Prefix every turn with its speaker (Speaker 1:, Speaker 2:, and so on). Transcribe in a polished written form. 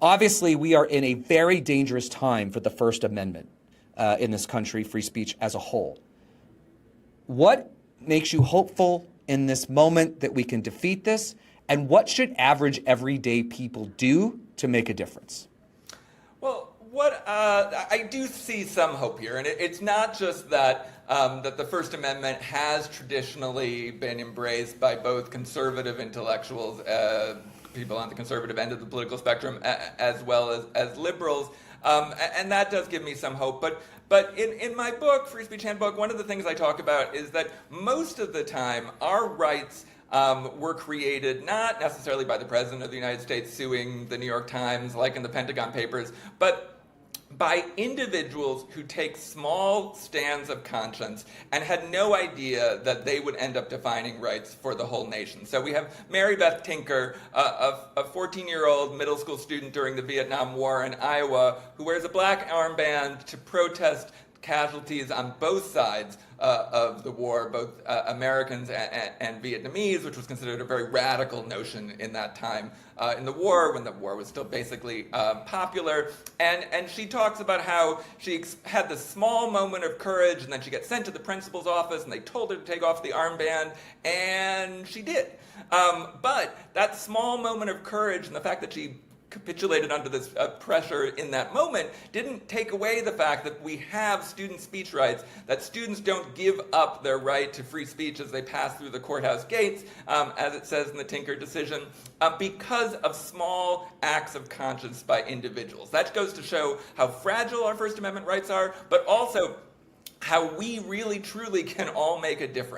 Speaker 1: Obviously, we are in a very dangerous time for the First Amendment in this country, free speech as a whole. What makes you hopeful in this moment that we can defeat this? And what should average, everyday people do to make a difference?
Speaker 2: Well, I do see some hope here, and it's not just that the First Amendment has traditionally been embraced by both conservative intellectuals, people on the conservative end of the political spectrum, as well as liberals, and that does give me some hope. But in my book, Free Speech Handbook, one of the things I talk about is that most of the time our rights were created not necessarily by the President of the United States suing the New York Times, like in the Pentagon Papers, but by individuals who take small stands of conscience and had no idea that they would end up defining rights for the whole nation. So we have Mary Beth Tinker, a 14-year-old middle school student during the Vietnam War in Iowa, who wears a black armband to protest casualties on both sides of the war, both Americans and Vietnamese, which was considered a very radical notion in that time in the war, when the war was still basically popular. And she talks about how she had this small moment of courage, and then she gets sent to the principal's office, and they told her to take off the armband, and she did. But that small moment of courage and the fact that she capitulated under this pressure in that moment didn't take away the fact that we have student speech rights, that students don't give up their right to free speech as they pass through the courthouse gates, as it says in the Tinker decision, because of small acts of conscience by individuals. That goes to show how fragile our First Amendment rights are, but also how we really truly can all make a difference.